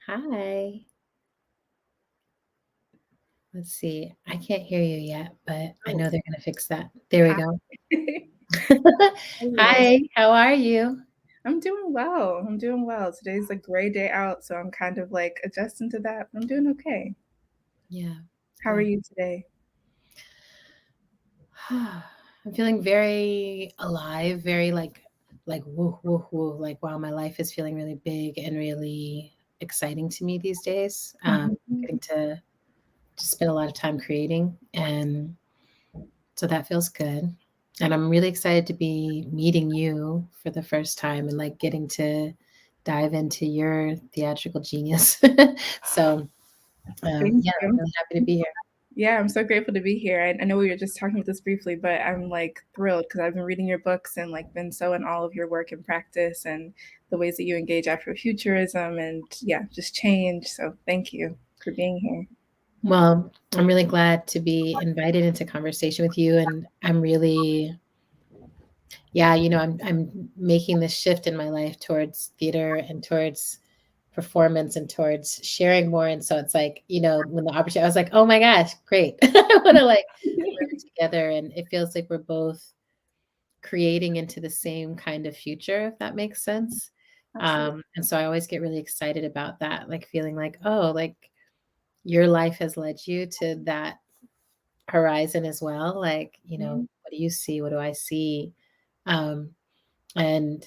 Hi. Let's see. I can't hear you yet, but I Oh, know they're going to fix that. There we hi. go. Hello. Hi, how are you? I'm doing well. I'm doing well. Today's a gray day out, so I'm kind of like adjusting to that. I'm doing okay. Yeah, How are good. you today? I'm feeling very alive, very like woo woo woo. Like wow, my life is feeling really big and really exciting to me these days. Mhm. Getting to spend a lot of time creating, and so that feels good. And I'm really excited to be meeting you for the first time and like getting to dive into your theatrical genius. So, Thank yeah, I'm you. really happy to be here. Yeah, I'm so grateful to be here. I know we were just talking about this briefly, but I'm like thrilled because I've been reading your books and like been so in all of your work and practice and the ways that you engage Afrofuturism and yeah, just change. So thank you for being here. Well, I'm really glad to be invited into conversation with you. And I'm really, yeah, I'm making this shift in my life towards theater and towards performance and towards sharing more. And so it's like, when the opportunity, I was like, oh my gosh, great. I want to like work together. And it feels like we're both creating into the same kind of future, if that makes sense. Absolutely. And so I always get really excited about that, like feeling like, oh, like your life has led you to that horizon as well. Like, what do you see? What do I see? Um, and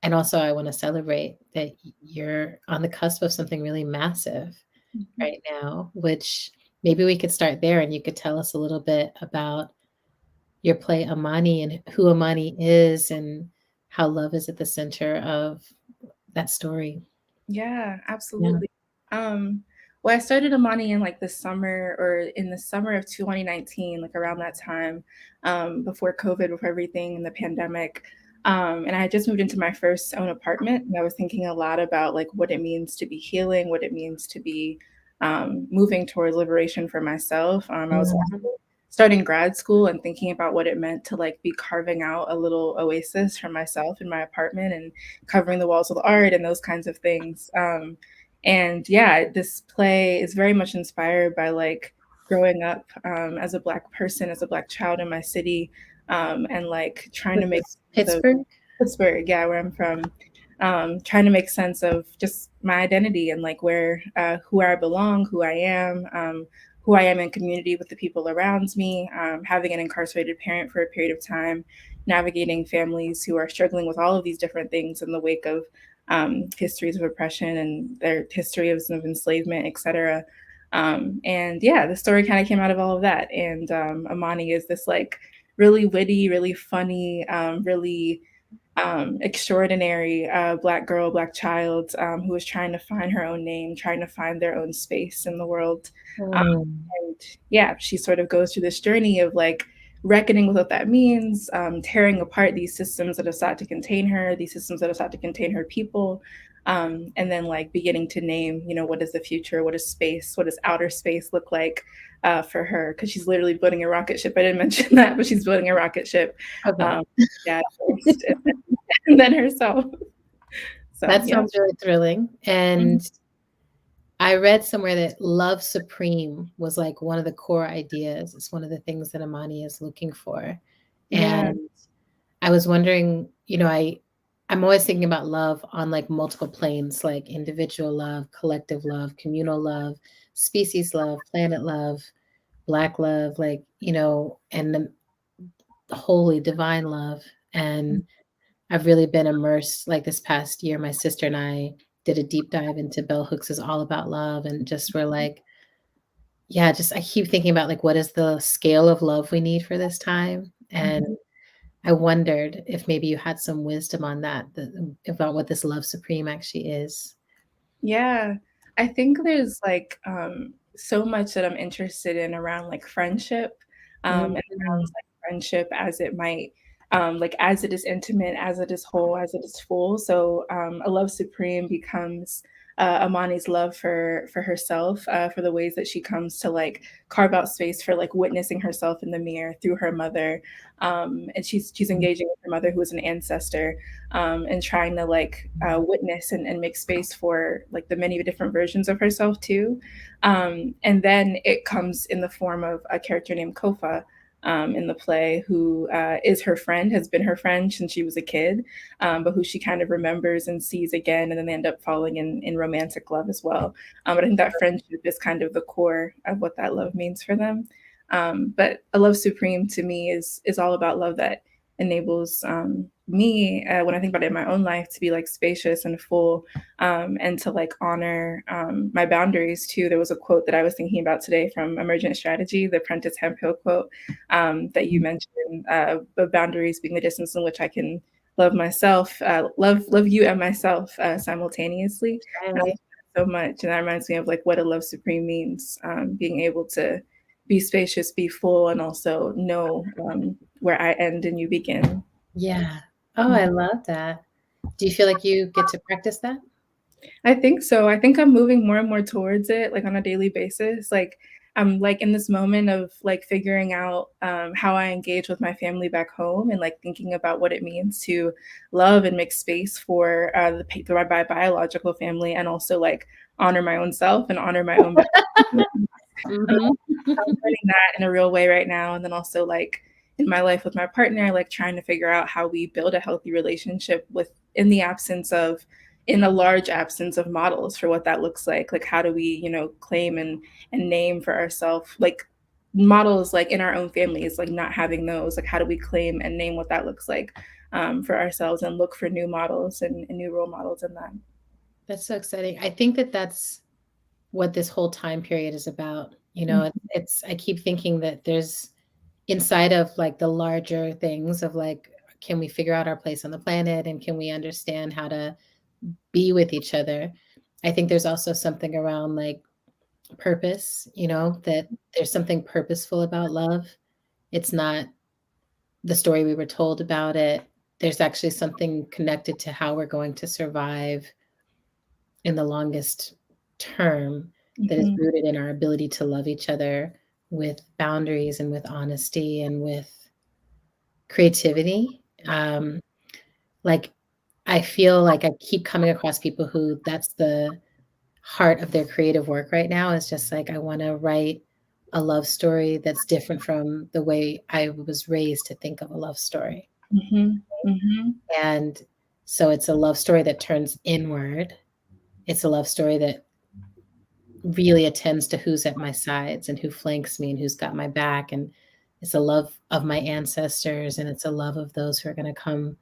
and also I want to celebrate that you're on the cusp of something really massive Mhm. right now, which maybe we could start there and you could tell us a little bit about your play Amani and who Amani is and how love is at the center of that story. Yeah, Yeah. absolutely. Um, well, I started Amani in like the summer or in the summer of 2019, like around that time, before COVID, before everything and the pandemic. And I had just moved into my first own apartment, and I was thinking a lot about like what it means to be healing, what it means to be moving towards liberation for myself. I was Mhm. starting grad school and thinking about what it meant to like be carving out a little oasis for myself in my apartment and covering the walls with art and those kinds of things. And yeah, this play is very much inspired by like growing up as a Black person, as a Black child in my city, and like trying to This make is sense of Pittsburgh? Pittsburgh, yeah, where I'm from. Trying to make sense of just my identity and like who I belong, who I am in community with the people around me, having an incarcerated parent for a period of time, navigating families who are struggling with all of these different things in the wake of histories of oppression and their history of enslavement, etc. And yeah, the story kind of came out of all of that. And Amani is this like really witty, really funny, really extraordinary Black girl, Black child who is trying to find her own name, trying to find their own space in the world. Um, Mm. and yeah, she sort of goes through this journey of like reckoning with what that means, tearing apart these systems that have sought to contain her, these systems that have sought to contain her people. And then like beginning to name, what is the future? What is space? What does outer space look like for her? Because she's literally building a rocket ship. I didn't mention that, but she's building a rocket ship. Okay. Yeah, first, and then herself. So That yeah. sounds really thrilling. Mhm. And I read somewhere that love supreme was like one of the core ideas. It's one of the things that Amani is looking for. Yeah. And I was wondering, I'm always thinking about love on like multiple planes, like individual love, collective love, communal love, species love, planet love, black love, like, and the holy divine love. And I've really been immersed like this past year. My sister and I did a deep dive into Bell Hooks's All About Love and just were like, yeah, just I keep thinking about like what is the scale of love we need for this time. And Mhm. I wondered if maybe you had some wisdom on that, about what this love supreme actually is. Yeah. I think there's like so much that I'm interested in around like friendship, and around Mhm. like friendship as it might like as it is intimate, as it is whole, as it is full. So a love supreme becomes Amani's love for herself, for the ways that she comes to like carve out space for like witnessing herself in the mirror through her mother, and she's engaging with her mother who is an ancestor, and trying to like witness and make space for like the many different versions of herself too. And then it comes in the form of a character named Kofa, in the play, who is her friend, has been her friend since she was a kid, but who she kind of remembers and sees again, and then they end up falling in romantic love as well. But I think that friendship is kind of the core of what that love means for them. But a love supreme to me is all about love that enables me, when I think about it in my own life, to be like spacious and full, and to like honor my boundaries too. There was a quote that I was thinking about today from Emergent Strategy, the Prentice Hemphill quote, that you mentioned, the boundaries being the distance in which I can love myself, love you and myself simultaneously. And I love that so much, and that reminds me of like what a love supreme means, being able to be spacious, be full, and also know where I end and you begin. Yeah. Oh, I love that. Do you feel like you get to practice that? I think so. I think I'm moving more and more towards it, like on a daily basis. Like I'm like in this moment of like figuring out how I engage with my family back home, and like thinking about what it means to love and make space for my biological family, and also like honor my own self and honor my own. Mhm. I'm learning that in a real way right now. And then also like in my life with my partner, like trying to figure out how we build a healthy relationship with in a large absence of models for what that looks like. Like how do we, claim and name for ourselves like models like in our own families, like not having those, like how do we claim and name what that looks like for ourselves, and look for new models and new role models in that. That's so exciting. I think that that's what this whole time period is about. It's I keep thinking that there's inside of like the larger things of like, can we figure out our place on the planet and can we understand how to be with each other? I think there's also something around like purpose, that there's something purposeful about love. It's not the story we were told about it. There's actually something connected to how we're going to survive in the longest term that is Mhm. rooted in our ability to love each other with boundaries and with honesty and with creativity. Like, I feel like I keep coming across people who that's the heart of their creative work right now is just like, I want to write a love story that's different from the way I was raised to think of a love story. Mhm. Mhm. And so it's a love story that turns inward. It's a love story that really attends to who's at my sides and who flanks me and who's got my back. And it's a love of my ancestors and it's a love of those who are going to come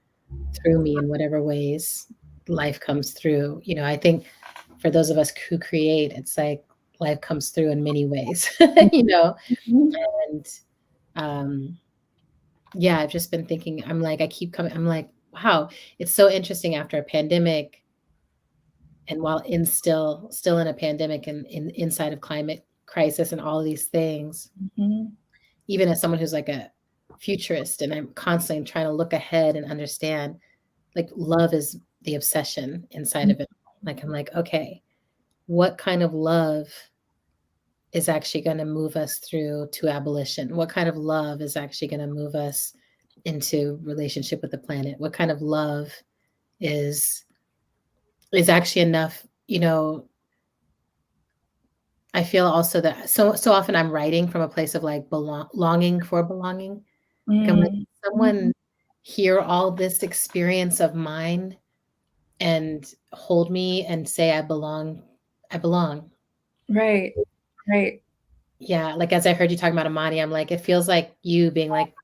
through me in whatever ways life comes through. I think for those of us who create, it's like life comes through in many ways, Mhm. and yeah, I've just been thinking, I keep coming, I'm like, wow, it's so interesting after a pandemic. And while still in a pandemic and inside of climate crisis and all of these things, Mhm. even as someone who's like a futurist and I'm constantly trying to look ahead and understand, like love is the obsession inside of it. Like I'm like, okay, what kind of love is actually going to move us through to abolition? What kind of love is actually going to move us into relationship with the planet? What kind of love is actually enough, I feel also that so often I'm writing from a place of like longing for belonging. Like I'm like, Mm. someone hear all this experience of mine and hold me and say I belong. I belong. Right. Right. Yeah, like as I heard you talking about Amani, I'm like, it feels like you being like,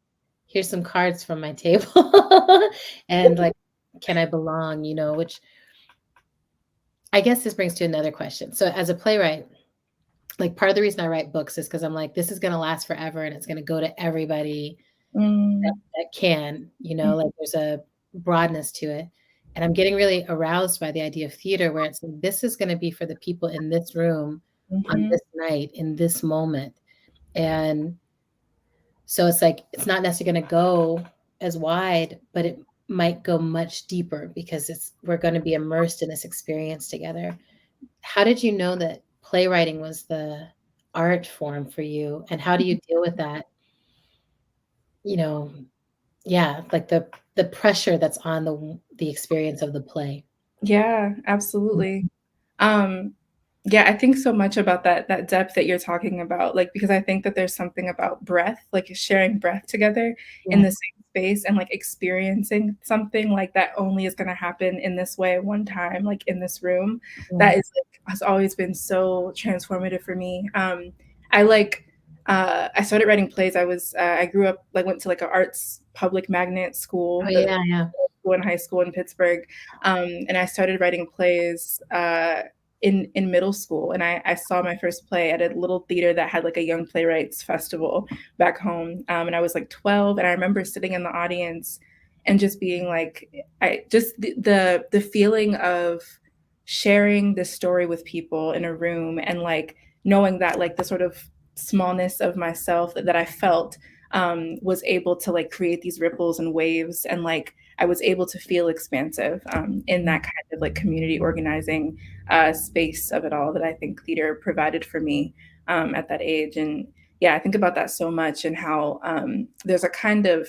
here's some cards from my table. And like, can I belong? Which I guess this brings to another question. So as a playwright, like part of the reason I write books is because I'm like, this is gonna last forever and it's gonna go to everybody Mm. that can, like there's a broadness to it. And I'm getting really aroused by the idea of theater where it's like, this is gonna be for the people in this room on Mhm. this night, in this moment. And so it's like, it's not necessarily gonna go as wide, but it might go much deeper because we're gonna be immersed in this experience together. how did you know that playwriting was the art form for you, and how do you deal with that, you know, yeah, like the pressure that's on the experience of the play? Yeah, absolutely. Um, yeah, I think so much about that depth that you're talking about, like, because I think that there's something about breath, like sharing breath together in the Yes, same space and like experiencing something like that only is gonna happen in this way one time, like in this room. That yes. is like has always been so transformative for me. I like I started writing plays. I grew up like went to like an arts public magnet Oh, school, the yeah, yeah. school in high school in Pittsburgh. And I started writing plays in middle school, and I saw my first play at a little theater that had like a young playwrights festival back home. And I was like 12, and I remember sitting in the audience and just being like, I just the feeling of sharing this story with people in a room and like knowing that like the sort of smallness of myself that I felt was able to like create these ripples and waves and like I was able to feel expansive in Mm. that kind of like community organizing space of it all that I think theater provided for me at that age. And yeah, I think about that so much and how there's a kind of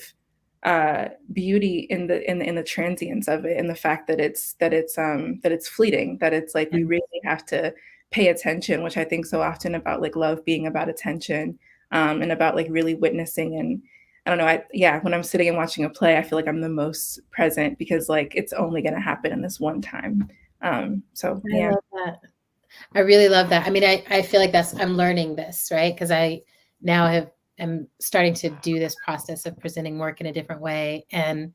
beauty in the transience of it, and the fact that it's fleeting, that it's like we really have to pay attention, which I think so often about like love being about attention and about like really witnessing and I don't know. Yeah, when I'm sitting and watching a play, I feel like I'm the most present because like it's only going to happen in this one time. So I yeah. love that. I really love that. I mean, I feel like I'm learning this, right? Because I now am starting to do this process of presenting work in a different way. And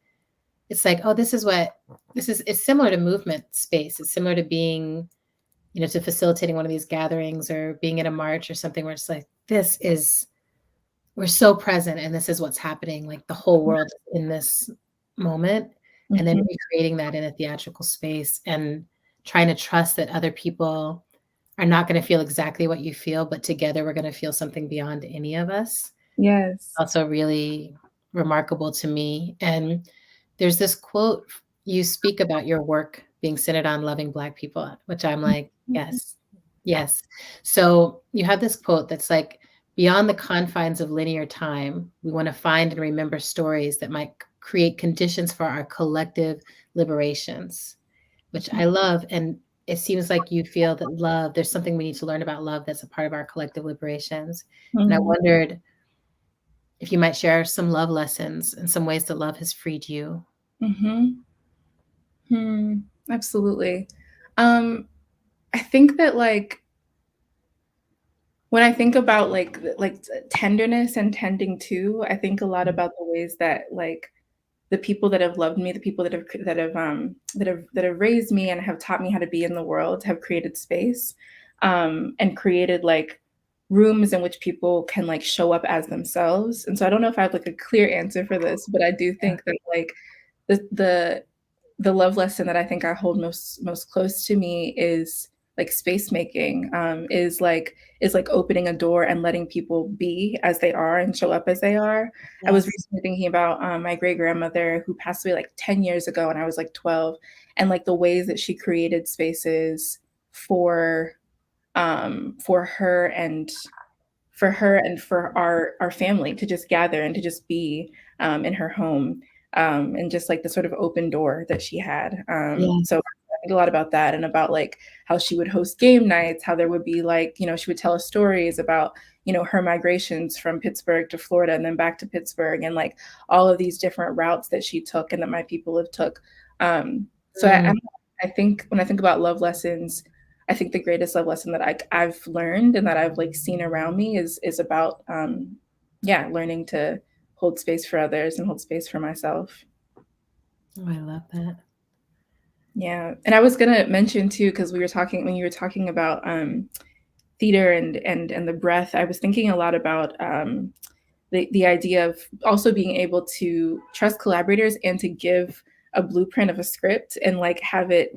it's like, oh, it's similar to movement space. It's similar to being, to facilitating one of these gatherings or being at a march or something where it's like, we're so present and this is what's happening. Like the whole world is in this moment. And then Mhm. recreating that in a theatrical space and trying to trust that other people are not gonna feel exactly what you feel, but together we're gonna feel something beyond any of us. Yes. Also really remarkable to me, and there's this quote you speak about your work being centered on loving Black people, which I'm like, Mhm. "Yes, yes." So, you have this quote that's like, "Beyond the confines of linear time, we wanna find and remember stories that might create conditions for our collective liberations." Which I love, and it seems like you feel that there's something we need to learn about love that's a part of our collective liberations, and I Mhm. wondered if you might share some love lessons and some ways that love has freed you. Mhm. Hmm. Absolutely. Um, I think that like when I think about tenderness and tending to, I think a lot Mm, about the ways that like the people that have loved me, the people that have raised me and have taught me how to be in the world have created space, and created like rooms in which people can like show up as themselves. And so I don't know if I have like a clear answer for this, but I do yeah, think that like the the the love lesson that I think I hold most close to me is like space making, is like opening a door and letting people be as they are and show up as they are. I was yes. recently thinking about my great grandmother who passed away like 10 years ago, and I was like 12, and like the ways that she created spaces for for her and for our family to just gather and to just be in her home, and just like the sort of open door that she had. So Yes. I think a lot about that and about like how she would host game nights, how there would be like, she would tell us stories about, her migrations from Pittsburgh to Florida and then back to Pittsburgh and like all of these different routes that she took and that my people have took. So Mm, I think when I think about love lessons, I think the greatest love lesson that I've learned and that I've like seen around me is about yeah, learning to hold space for others and hold space for myself. oh, I love that. Yeah. And I was gonna mention too, because we were talking when you were talking about theater and the breath, I was thinking a lot about the idea of also being able to trust collaborators and to give a blueprint of a script and like have it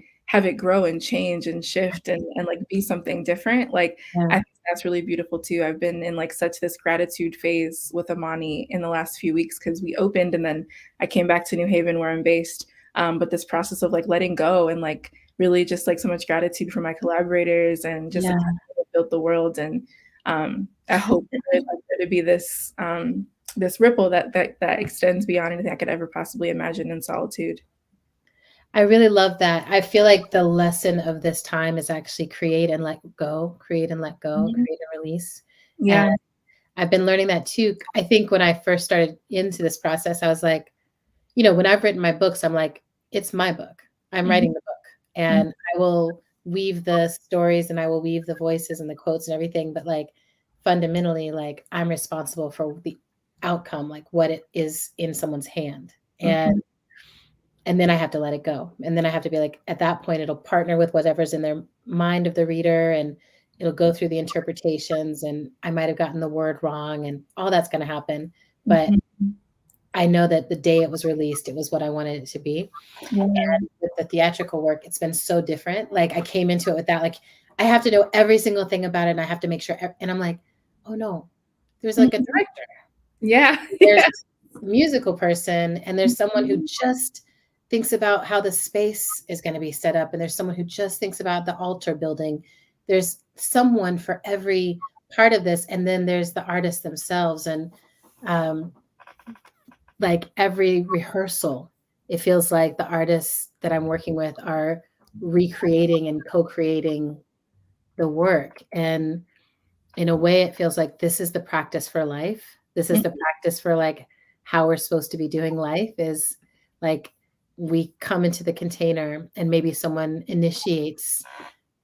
grow and change and shift and like be something different. Like I Yeah. think that's really beautiful too. I've been in like such this gratitude phase with Amani in the last few weeks because we opened and then I came back to New Haven where I'm based. But this process of like letting go and like really just like so much gratitude for my collaborators and just Yeah. like how they built the world. And I hope that there's like there to be this this ripple that extends beyond anything I could ever possibly imagine in solitude. I really love that. I feel like the lesson of this time is actually create and let go, create and let go, Mhm. create and release. And Yeah. I've been learning that too. I think when I first started into this process, I was like, you know, when I've written my books, I'm like, it's my book. I'm Mhm. writing the book and I will weave the stories and I will weave the voices and the quotes and everything. But like fundamentally, like I'm responsible for the outcome, like what it is in someone's hand. Mhm. And then I have to let it go. And then I have to be like, at that point, it'll partner with whatever's in their mind of the reader and it'll go through the interpretations. And I might have gotten the word wrong and all that's going to happen. But Mhm. I know that the day it was released, it was what I wanted it to be. Yeah. And with the theatrical work, it's been so different. Like I came into it with that, like I have to know every single thing about it and I have to make sure. And I'm like, oh no, there's like a Mhm. director, Yeah. there's Yeah. a musical person, and there's someone who Mhm. just thinks about how the space is going to be set up. And there's someone who just thinks about the altar building. There's someone for every part of this. And then there's the artists themselves. And um, like every rehearsal, it feels like the artists that I'm working with are recreating and co-creating the work. And in a way, it feels like this is the practice for life. This is the practice for like how we're supposed to be doing life is like we come into the container and maybe someone initiates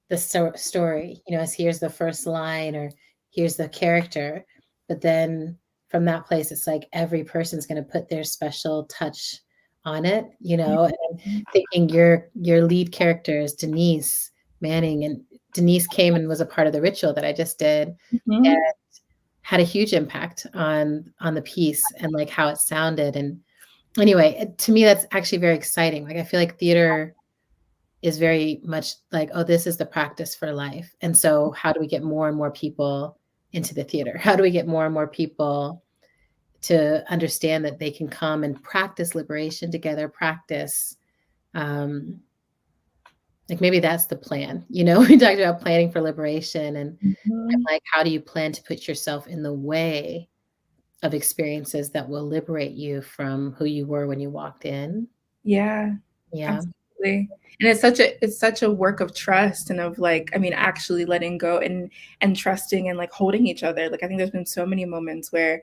the story, you know, as here's the first line or here's the character. But then from that place, it's like every person's going to put their special touch on it, you know. And I'm thinking your lead character is Denise Manning, and Denise came and was a part of the ritual that I just did and Mhm. had a huge impact on the piece and like how it sounded. And anyway, to me, that's actually very exciting. Like I feel like theater is very much like, oh, this is the practice for life. And so how do we get more and more people into the theater? How do we get more and more people to understand that they can come and practice liberation together, practice um like maybe that's the plan. You know, we talked about planning for liberation and Mhm. like how do you plan to put yourself in the way of experiences that will liberate you from who you were when you walked in? Yeah. Yeah. Absolutely. And it's such a work of trust and of like, I mean, actually letting go and trusting and like holding each other. Like I think there's been so many moments where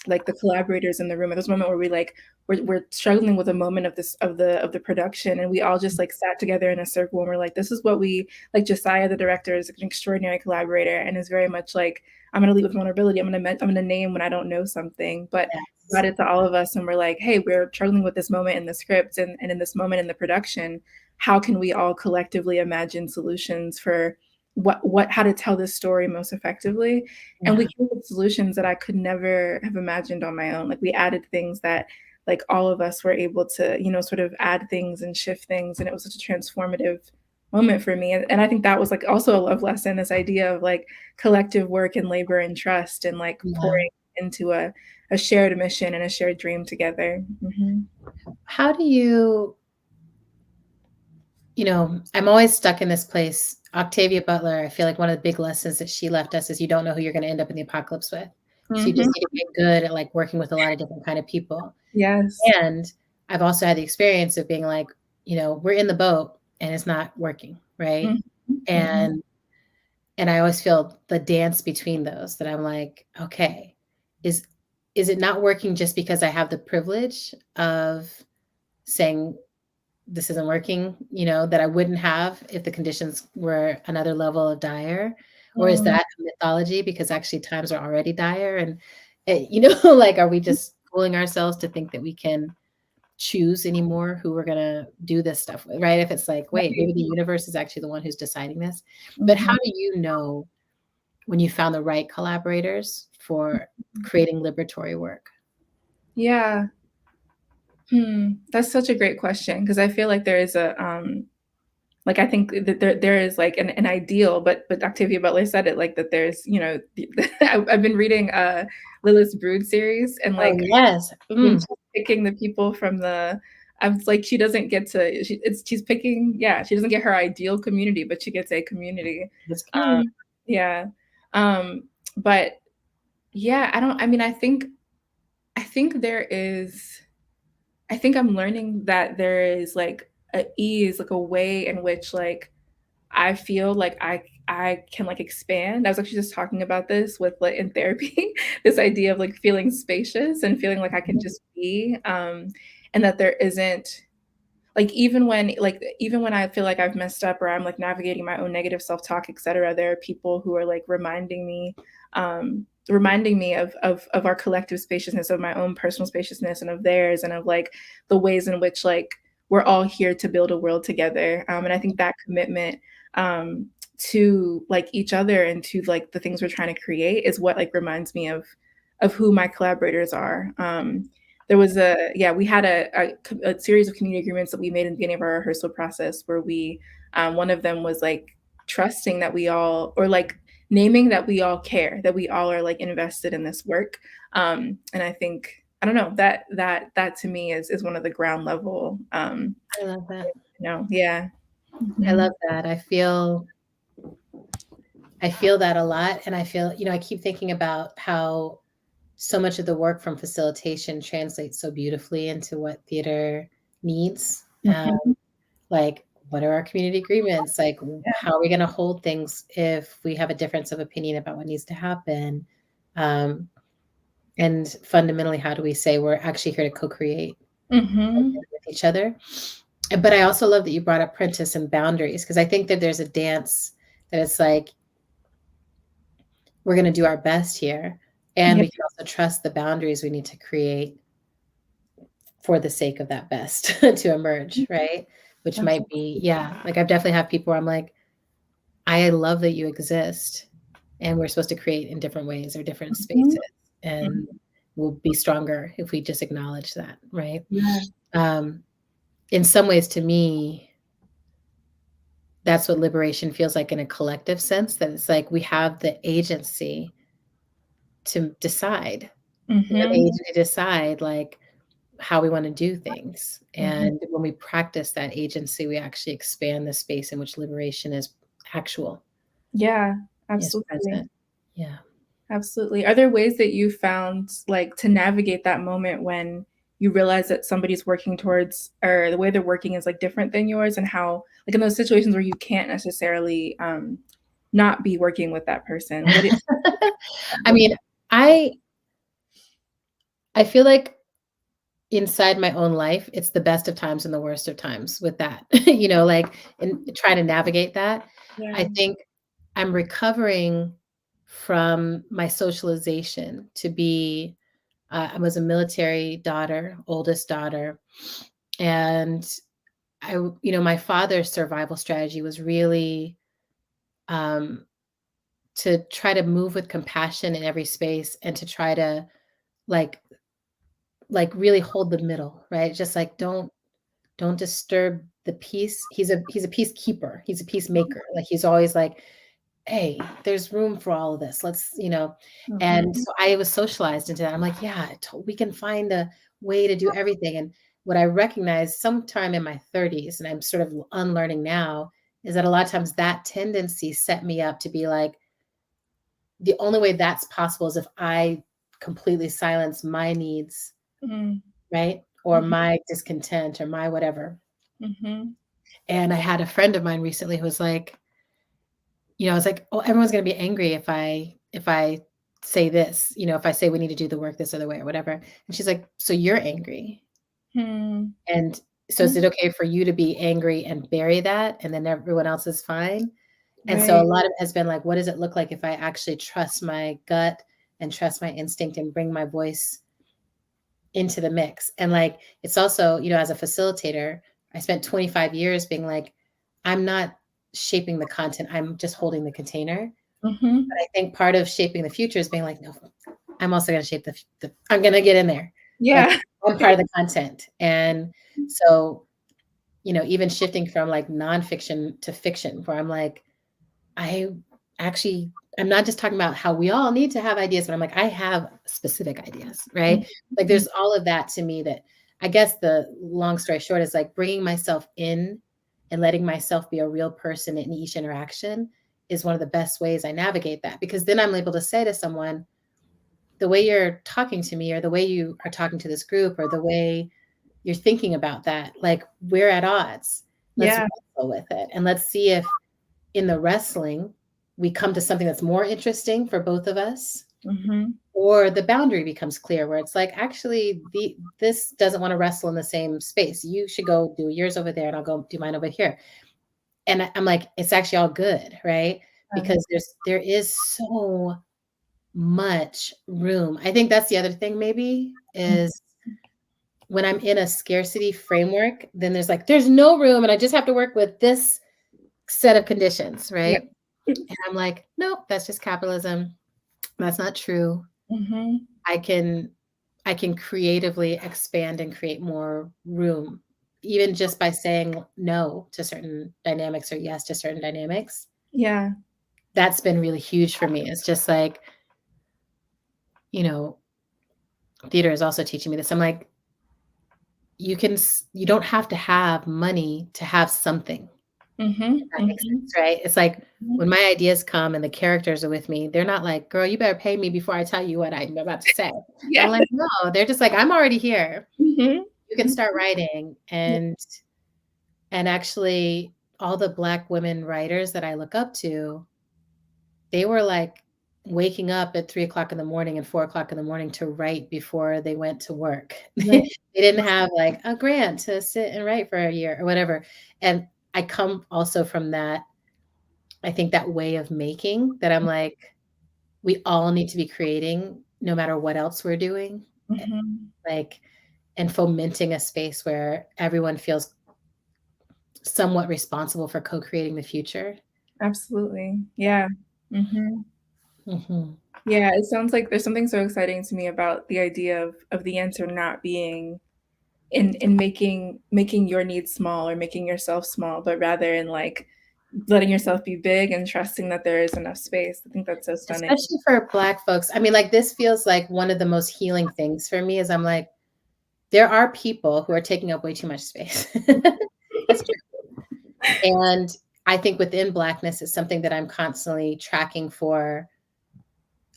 like the collaborators in the room, at this moment where we like we're struggling with a moment of this of the production and we all just like sat together in a circle and we're like, this is what we like Josiah, the director, is an extraordinary collaborator and is very much like, I'm gonna lead with vulnerability. I'm gonna name when I don't know something. But Yes. brought it to all of us and we're like, hey, we're struggling with this moment in the script and in this moment in the production. How can we all collectively imagine solutions for what how to tell this story most effectively? And we Yeah. came up with solutions that I could never have imagined on my own. Like we added things that like all of us were able to, you know, sort of add things and shift things. And it was such a transformative moment for me. And I think that was like also a love lesson, this idea of like collective work and labor and trust and like Yeah. pouring into a shared mission and a shared dream together. Mhm. How do you, you know, I'm always stuck in this place. Octavia Butler, I feel like one of the big lessons that she left us is you don't know who you're going to end up in the apocalypse with. So you just Mhm. need to get good at like working with a lot of different kind of people. Yes. And I've also had the experience of being like, you know, we're in the boat and it's not working, right? Mhm. Mhm. And I always feel the dance between those that I'm like, okay, is is it not working just because I have the privilege of saying this isn't working, you know, that I wouldn't have if the conditions were another level of dire? Or is Mm. that a mythology because actually times are already dire and you know, like are we just fooling ourselves to think that we can choose anymore who we're gonna do this stuff with, right? If it's like, wait, Right. maybe the universe is actually the one who's deciding this. But how Mhm. do you know when you found the right collaborators for creating liberatory work? Yeah. That's such a great question because I feel like there is a, like, I think that there is, like, an ideal, but Octavia Butler said it, like, that there's, you know, the I've been reading, Lilith's Brood series, and, Oh, like, yes. been just picking the people from I'm like, she doesn't get to, she's picking, she doesn't get her ideal community, but she gets a community. That's Um, cute. yeah. But yeah, I think there is, I think I'm learning that there is like a ease, like a way in which like I feel like I can like expand. I was actually just talking about this with like in therapy, this idea of like feeling spacious and feeling like I can just be, and that there isn't like even when I feel like I've messed up or I'm like navigating my own negative self-talk, et cetera, there are people who are like reminding me of our collective spaciousness, of my own personal spaciousness and of theirs, and of like the ways in which like we're all here to build a world together. And I think that commitment to like each other and to like the things we're trying to create is what like reminds me of who my collaborators are. There was we had a series of community agreements that we made in the beginning of our rehearsal process where we, one of them was like trusting that we all, or like naming that we all care, that we all are like invested in this work. And I think, I don't know, that to me is one of the ground level, I love that. Yeah. I love that. I feel that a lot. And I feel, I keep thinking about how so much of the work from facilitation translates so beautifully into what theater needs. Like, what are our community agreements? Like, how are we going to hold things if we have a difference of opinion about what needs to happen? And fundamentally, how do we say we're actually here to co-create with each other? But I also love that you brought up Prentice and boundaries, because I think that there's a dance that it's like, we're going to do our best here. And we can also trust the boundaries we need to create for the sake of that best to emerge, right? Which might be, like I've definitely have people where I'm like, I love that you exist and we're supposed to create in different ways or different spaces. And we'll be stronger if we just acknowledge that, right? In some ways, to me, that's what liberation feels like in a collective sense, that it's like we have the agency to decide, the agency to decide like how we want to do things. And when we practice that agency, we actually expand the space in which liberation is actual. Yeah, absolutely. Yeah. Absolutely. Are there ways that you found like to navigate that moment when you realize that somebody's working towards, or the way they're working is like different than yours, and how like in those situations where you can't necessarily not be working with that person? I mean, I feel like inside my own life, it's the best of times and the worst of times with that, like in trying to navigate that. I think I'm recovering from my socialization to be, I was a military daughter, oldest daughter. And my father's survival strategy was really to try to move with compassion in every space and to try to like really hold the middle, right? Just like don't disturb the peace. He's a peacekeeper. He's a peacemaker. Like he's always like, hey, there's room for all of this. Let's, and so I was socialized into that. I'm like, yeah, we can find a way to do everything. And what I recognized sometime in my 30s, and I'm sort of unlearning now, is that a lot of times that tendency set me up to be like, the only way that's possible is if I completely silence my needs, right? Or my discontent or my whatever. And I had a friend of mine recently who was like, I was like, oh, everyone's going to be angry if I say this, if I say we need to do the work this other way or whatever. And she's like, so you're angry. And so is it okay for you to be angry and bury that and then everyone else is fine? And so a lot of it has been like, what does it look like if I actually trust my gut and trust my instinct and bring my voice into the mix? And like, it's also, as a facilitator, I spent 25 years being like, I'm not shaping the content. I'm just holding the container. But I think part of shaping the future is being like, no, I'm also going to shape I'm going to get in there. Yeah. Like, I'm part of the content. And so, even shifting from like nonfiction to fiction, where I'm like, I'm not just talking about how we all need to have ideas, but I'm like, I have specific ideas, right? Like there's all of that to me that I guess the long story short is like bringing myself in and letting myself be a real person in each interaction is one of the best ways I navigate that, because then I'm able to say to someone, the way you're talking to me, or the way you are talking to this group, or the way you're thinking about that, like, we're at odds. Let's Yeah. wrestle with it. And let's see if in the wrestling, we come to something that's more interesting for both of us, Mm-hmm. or the boundary becomes clear where it's like, actually, this doesn't want to wrestle in the same space. You should go do yours over there and I'll go do mine over here. And I'm like, it's actually all good, right? Because there is so much room. I think that's the other thing maybe is when I'm in a scarcity framework, then there's no room and I just have to work with this set of conditions, Yeah. right? And I'm like, nope, that's just capitalism. That's not true. Mm-hmm. I can creatively expand and create more room, even just by saying no to certain dynamics or yes to certain dynamics. Yeah. That's been really huge for me. It's just like, you know, theater is also teaching me this. I'm like, you don't have to have money to have something. Mm-hmm. If that makes sense, right? It's like when my ideas come and the characters are with me, they're not like, girl, you better pay me before I tell you what I'm about to say. Yeah. I'm like, no, they're just like, I'm already here. Mm-hmm. You can start writing. And actually all the Black women writers that I look up to, they were like waking up at 3:00 in the morning and 4:00 in the morning to write before they went to work. Yeah. They didn't have like a grant to sit and write for a year or whatever. And I come also from that, I think that way of making that I'm like, we all need to be creating no matter what else we're doing. Mm-hmm. Like, and fomenting a space where everyone feels somewhat responsible for co-creating the future. Absolutely. Yeah. Mm-hmm. Mhm. Yeah, it sounds like there's something so exciting to me about the idea of the answer not being in making your needs small or making yourself small, but rather in like letting yourself be big and trusting that there is enough space. I think that's so stunning. Especially for Black folks. I mean, like, this feels like one of the most healing things for me is I'm like, there are people who are taking up way too much space. That's true. And I think within Blackness is something that I'm constantly tracking for,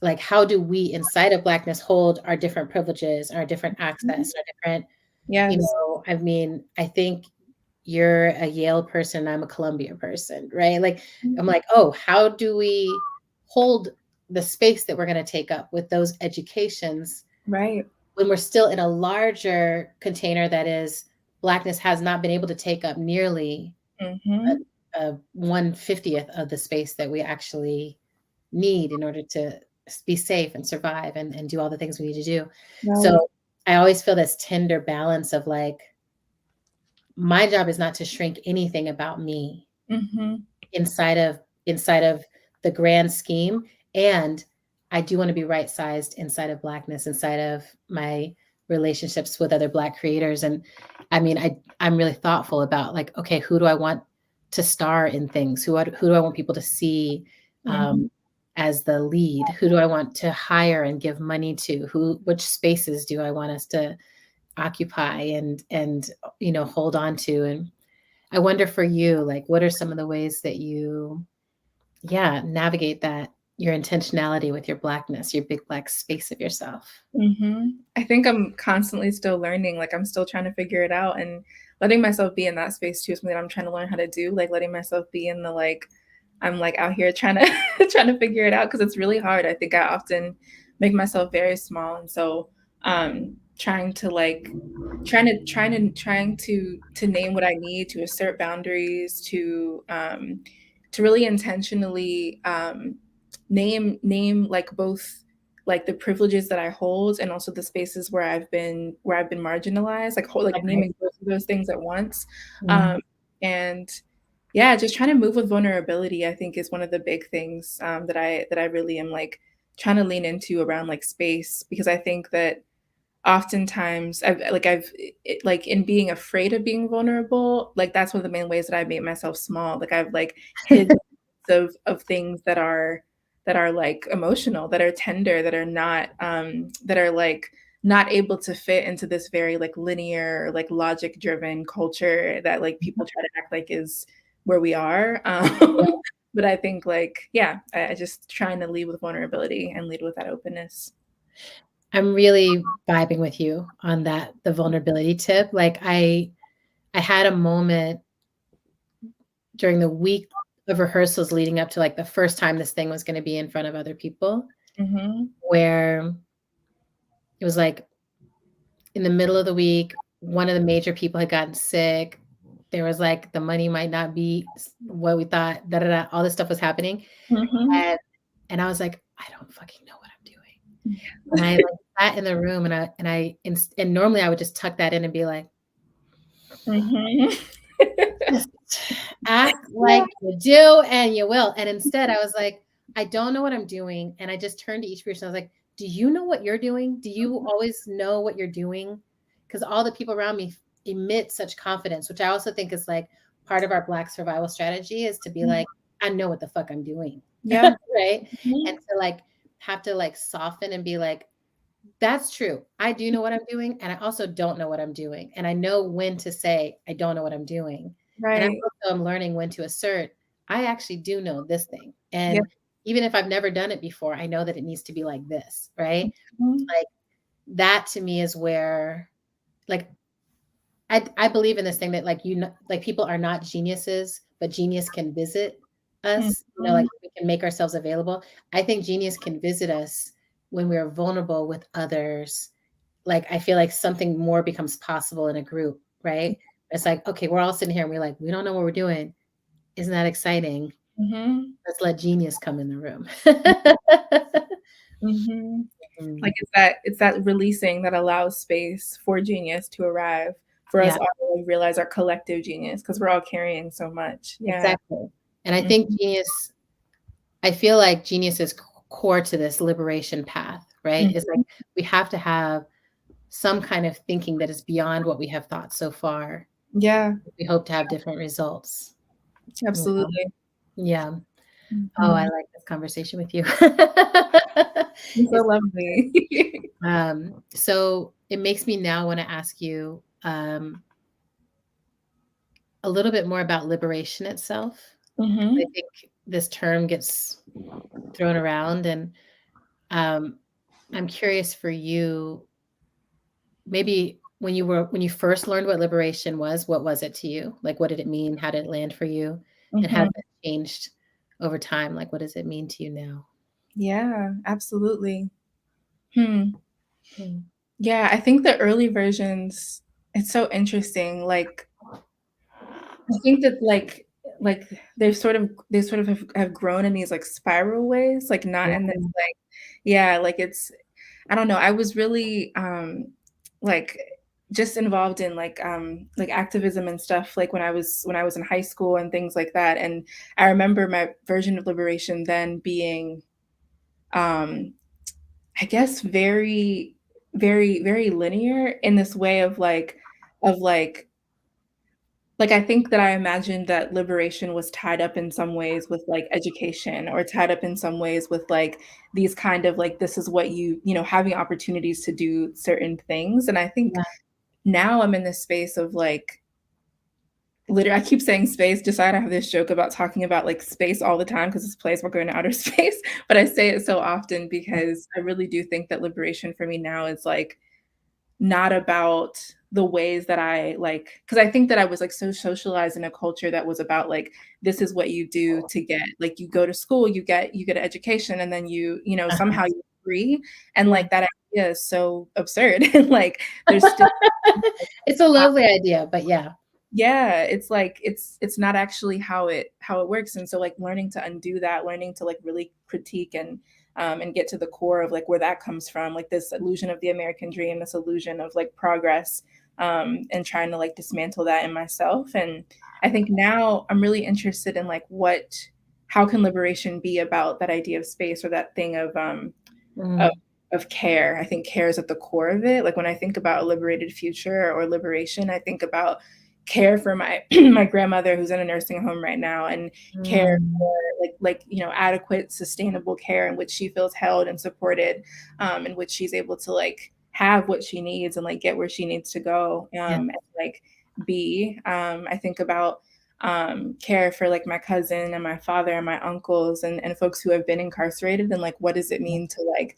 like, how do we inside of Blackness hold our different privileges, our different access, our different, Yes. I mean, I think you're a Yale person, I'm a Columbia person, right? Like, I'm like, oh, how do we hold the space that we're going to take up with those educations Right. when we're still in a larger container that is Blackness has not been able to take up nearly Mm-hmm. a 1/50th of the space that we actually need in order to be safe and survive and do all the things we need to do. Right. So I always feel this tender balance of like, my job is not to shrink anything about me Mm-hmm. inside of the grand scheme. And I do want to be right sized inside of Blackness, inside of my relationships with other Black creators. And I mean, I'm really thoughtful about like, okay, who do I want to star in things? Who do I want people to see as the lead? Who do I want to hire and give money to? Which spaces do I want us to occupy and hold on to? And I wonder for you, like, what are some of the ways that you, navigate that, your intentionality with your Blackness, your big Black space of yourself? Mm-hmm. I think I'm constantly still learning. Like I'm still trying to figure it out and letting myself be in that space too is something that I'm trying to learn how to do. Like letting myself be in the like I'm like out here trying to trying to figure it out because it's really hard. I think I often make myself very small, and so trying to like trying to name what I need, to assert boundaries, to really intentionally name like both like the privileges that I hold and also the spaces where I've been marginalized, like Okay. naming both of those things at once. Mm. And yeah, just trying to move with vulnerability, I think is one of the big things that I really am like trying to lean into around like space, because I think that oftentimes like in being afraid of being vulnerable, like that's one of the main ways that I made myself small. Like I've like hid of things that are like emotional, that are tender, that are not that are like not able to fit into this very like linear, like logic driven culture that like people try to act like is where we are. But I think like, yeah, I just trying to lead with vulnerability and lead with that openness. I'm really vibing with you on that, the vulnerability tip. Like I had a moment during the week of rehearsals leading up to like the first time this thing was going to be in front of other people, where it was like in the middle of the week, one of the major people had gotten sick. There was like the money might not be what we thought. Da da da. All this stuff was happening, and I was like, I don't fucking know what I'm doing. And I like sat in the room, and normally I would just tuck that in and be like, just act like you do and you will. And instead, I was like, I don't know what I'm doing, and I just turned to each person. I was like, do you know what you're doing? Do you always know what you're doing? Because all the people around me emit such confidence, which I also think is like part of our Black survival strategy is to be like, I know what the fuck I'm doing. Yeah. Right. And to like have to like soften and be like, that's true. I do know what I'm doing. And I also don't know what I'm doing. And I know when to say, I don't know what I'm doing. And Right. I'm learning when to assert, I actually do know this thing. And Yeah. even if I've never done it before, I know that it needs to be like this. Right. Mhm. Like that to me is where, like, I believe in this thing that like, you know, like people are not geniuses, but genius can visit us, you know, like we can make ourselves available. I think genius can visit us when we're vulnerable with others. Like, I feel like something more becomes possible in a group, right? It's like, okay, we're all sitting here and we're like, we don't know what we're doing. Isn't that exciting? Let's let genius come in the room. Like it's that releasing that allows space for genius to arrive, for us Yeah, all to realize our collective genius because we're all carrying so much. Yeah. exactly. And I think genius, I feel like genius is core to this liberation path, right? It's like we have to have some kind of thinking that is beyond what we have thought so far. Yeah, We hope to have different results. You know? absolutely. Yeah. Oh, I like this conversation with you. It's so It's, lovely. so it makes me now want to ask you a little bit more about liberation itself. I think this term gets thrown around, and I'm curious for you, maybe when you first learned what liberation was, what was it to you? Like, what did it mean? How did it land for you? And how has it changed over time? Like, what does it mean to you now? Yeah, absolutely. Hmm. Mm. Yeah, I think the early versions, it's so interesting. Like, I think that like they sort of have grown in these like spiral ways, like not Yeah. in this like, yeah, like it's, I don't know. I was really like just involved in like activism and stuff like when I was in high school and things like that. And I remember my version of liberation then being um I guess very, very, very linear in this way of like I think that I imagined that liberation was tied up in some ways with like education or tied up in some ways with like these kind of like this is what you know having opportunities to do certain things. And I think Yeah. now I'm in this space of like literally, I keep saying space. Just I have this joke about talking about like space all the time because this place we're going to outer space. But I say it so often because I really do think that liberation for me now is like not about the ways that I like, because I think that I was like so socialized in a culture that was about like this is what you do to get like you go to school, you get an education, and then you know Uh-huh. somehow you're free, and Yeah. like that idea is so absurd. And like there's still It's a lovely idea, but yeah. yeah, it's like it's not actually how it works. And so like learning to undo that, learning to like really critique and get to the core of like where that comes from, like this illusion of the American dream, this illusion of like progress, and trying to like dismantle that in myself. And I think now I'm really interested in like how can liberation be about that idea of space or that thing of Mm. of care. I think care is at the core of it. Like when I think about a liberated future or liberation, I think about care for my my grandmother who's in a nursing home right now, and care Mm. for like you know adequate sustainable care in which she feels held and supported, in which she's able to like have what she needs and like get where she needs to go, Yeah. and like be. I think about care for like my cousin and my father and my uncles and folks who have been incarcerated, and like what does it mean to like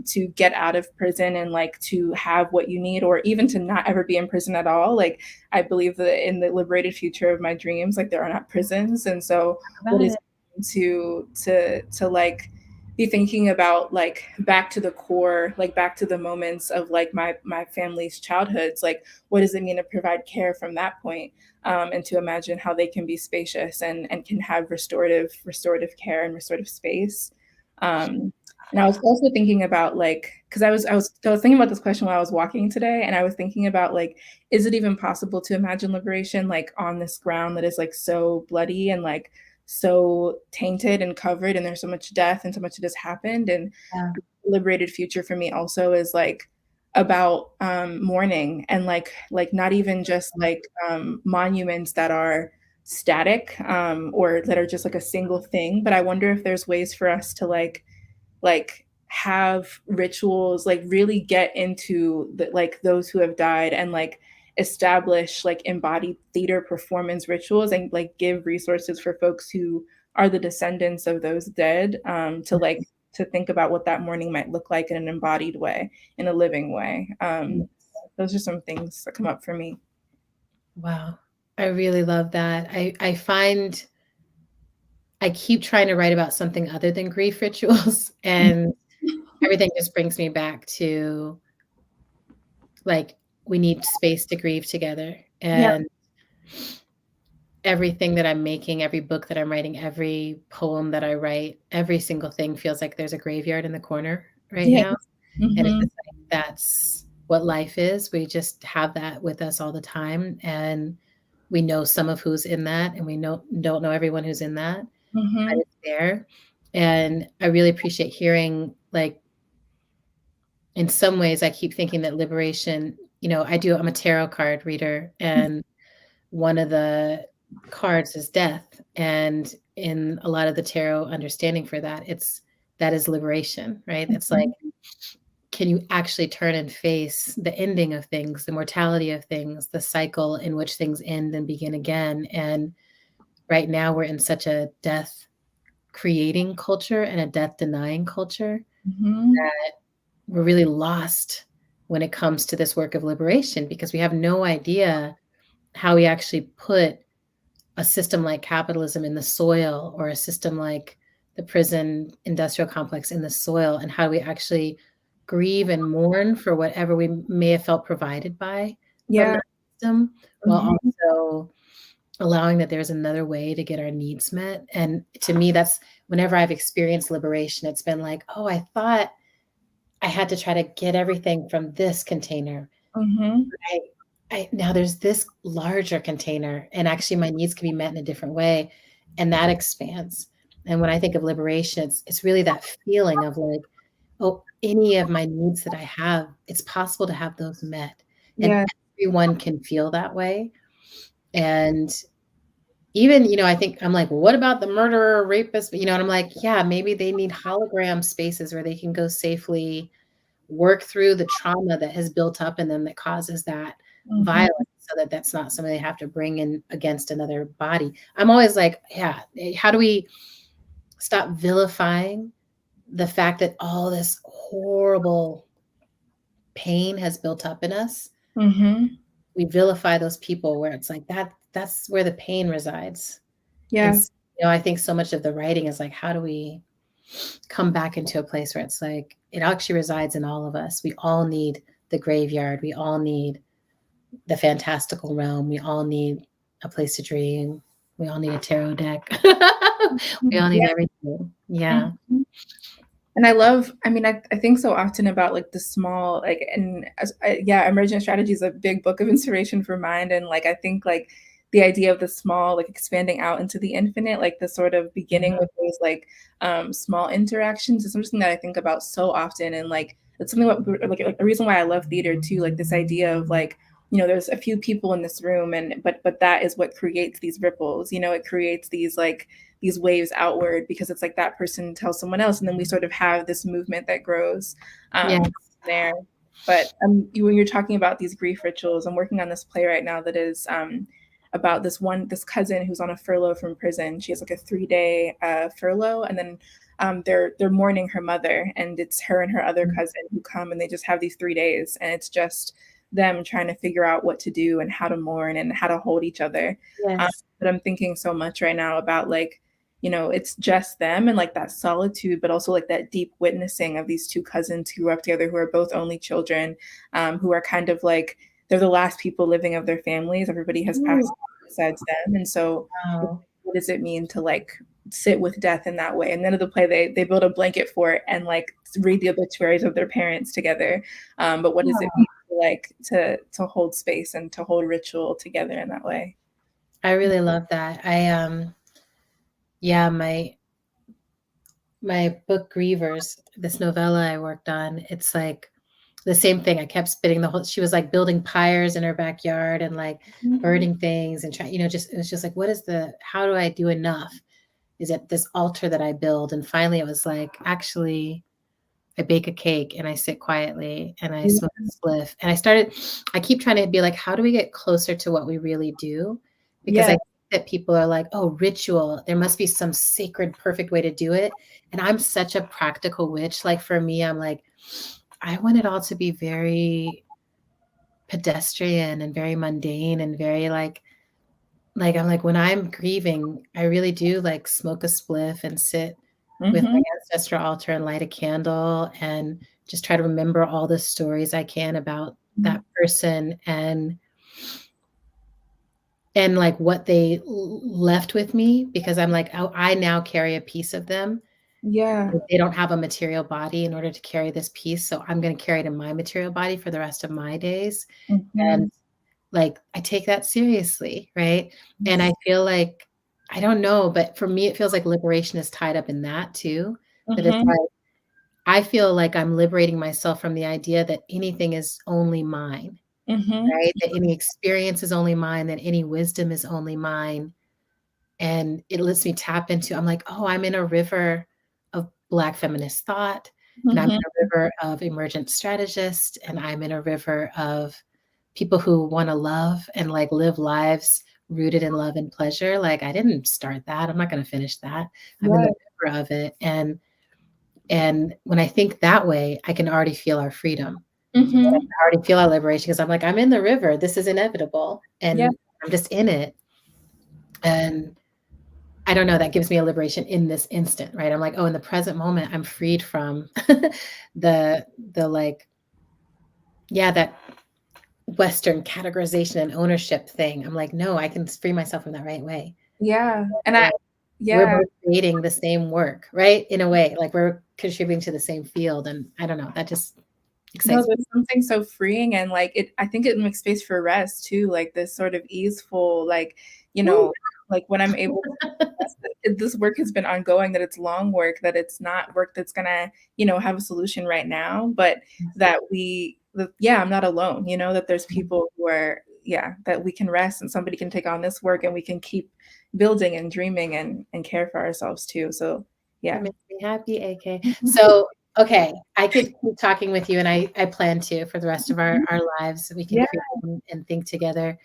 to get out of prison and like to have what you need, or even to not ever be in prison at all. Like I believe that in the liberated future of my dreams, like there are not prisons, and so what is to like be thinking about like back to the core, like back to the moments of like my family's childhoods, like what does it mean to provide care from that point, and to imagine how they can be spacious and can have restorative care and restorative space. And I was also thinking about like, because I was thinking about this question while I was walking today, and I was thinking about like, is it even possible to imagine liberation like on this ground that is like so bloody and like so tainted and covered, and there's so much death and so much that has happened. And Yeah. liberated future for me also is like about mourning, and like not even just like monuments that are static, or that are just like a single thing, but I wonder if there's ways for us to like have rituals, like really get into the, like those who have died, and like establish like embodied theater performance rituals, and like give resources for folks who are the descendants of those dead, to like to think about what that mourning might look like in an embodied way, in a living way. Those are some things that come up for me. Wow. I really love that. I find I keep trying to write about something other than grief rituals, and everything just brings me back to, like, we need space to grieve together, Yeah. and everything that I'm making, every book that I'm writing, every poem that I write, every single thing feels like there's a graveyard in the corner right Yeah. now, and it's Hmm. just like, that's what life is. We just have that with us all the time, and we know some of who's in that, and we don't know everyone who's in that, but Hmm. it's there, and I really appreciate hearing, like, in some ways, I keep thinking that liberation, I'm a tarot card reader, and one of the cards is death, and in a lot of the tarot understanding for that, that is liberation, right? It's like, can you actually turn and face the ending of things, the mortality of things, the cycle in which things end and begin again? And right now we're in such a death creating culture and a death denying culture Hmm. that we're really lost when it comes to this work of liberation, because we have no idea how we actually put a system like capitalism in the soil, or a system like the prison industrial complex in the soil, and how we actually grieve and mourn for whatever we may have felt provided by from Yeah. that system, while Hmm. also allowing that there's another way to get our needs met. And to me, that's whenever I've experienced liberation, it's been like, oh, I thought I had to try to get everything from this container. Hmm. I now there's this larger container, and actually my needs can be met in a different way, and that expands. And when I think of liberation, it's really that feeling of like, oh, any of my needs that I have, it's possible to have those met, and Yeah. everyone can feel that way. And even, I think I'm like, well, what about the murderer, rapist? And I'm like, yeah, maybe they need hologram spaces where they can go safely work through the trauma that has built up in them that causes that Hmm. violence, so that that's not something they have to bring in against another body. I'm always like, yeah, how do we stop vilifying the fact that all this horrible pain has built up in us? Hmm. We vilify those people where it's like that's where the pain resides. And Yeah. I think so much of the writing is like, how do we come back into a place where it's like it actually resides in all of us. We all need the graveyard. We all need the fantastical realm. We all need a place to dream. We all need a tarot deck. We all need Yeah. everything. Yeah. Mhm. And I think so often about like the small, like, and yeah, emergent strategy is a big book of inspiration for mind. And like, I think like the idea of the small, like expanding out into the infinite, like the sort of beginning with those like small interactions is something that I think about so often. And like, it's something like a reason why I love theater too, like this idea of like, there's a few people in this room, and but that is what creates these ripples. It creates these waves outward, because it's like that person tells someone else, and then we sort of have this movement that grows Yeah. there. But when you're talking about these grief rituals, I'm working on this play right now that is about this cousin who's on a furlough from prison. She has like a 3-day furlough, and then they're mourning her mother, and it's her and her other cousin who come, and they just have these 3 days, and it's just them trying to figure out what to do and how to mourn and how to hold each other. Yes. But I'm thinking so much right now about like, it's just them and like that solitude, but also like that deep witnessing of these two cousins who grew up together, who are both only children, who are kind of like, they're the last people living of their families. Everybody has passed besides them. And so Wow. what does it mean to like sit with death in that way? And then at the play, they build a blanket for it and like read the obituaries of their parents together. But what does it mean to like to hold space and to hold ritual together in that way? I really love that. Yeah, my book Grievers, this novella I worked on, it's like the same thing. I kept spitting the whole, she was like building pyres in her backyard and like burning things and trying, just, it was just like, how do I do enough? Is it this altar that I build? And finally it was like, actually, I bake a cake and I sit quietly and I smoke a spliff. And I keep trying to be like, how do we get closer to what we really do? Because I think that people are like, oh, ritual, there must be some sacred, perfect way to do it. And I'm such a practical witch. Like for me, I'm like, I want it all to be very pedestrian and very mundane and very like I'm like, when I'm grieving, I really do like smoke a spliff and sit with my ancestral altar and light a candle and just try to remember all the stories I can about that person and like what they left with me, because I'm like, oh, I now carry a piece of them. Yeah. They don't have a material body in order to carry this piece. So I'm going to carry it in my material body for the rest of my days. And like, I take that seriously. Right. And I feel like, I don't know, but for me, it feels like liberation is tied up in that too. That it's like, I feel like I'm liberating myself from the idea that anything is only mine, right? That any experience is only mine, that any wisdom is only mine. And it lets me tap into, I'm like, oh, I'm in a river of Black feminist thought, and I'm in a river of emergent strategists, and I'm in a river of people who want to love and like live lives rooted in love and pleasure. Like I didn't start that. I'm not going to finish that. I'm in the river of it. And when I think that way, I can already feel our freedom. I can already feel our liberation because I'm like, I'm in the river. This is inevitable. And I'm just in it. And I don't know, that gives me a liberation in this instant, right? I'm like, oh, in the present moment, I'm freed from the like, that Western categorization and ownership thing. I'm like, no, I can free myself from that right way. Yeah. And we're both creating the same work, right? In a way, like we're contributing to the same field. And I don't know, that just excites me. There's something so freeing, and like I think it makes space for rest too, like this sort of easeful, like, like when I'm able to this work has been ongoing, that it's long work, that it's not work that's gonna, have a solution right now, but that I'm not alone, that there's people who are, that we can rest and somebody can take on this work and we can keep building and dreaming and care for ourselves too. So It makes me happy, AK. So, okay, I could keep talking with you, and I plan to for the rest of our lives. We can create and think together.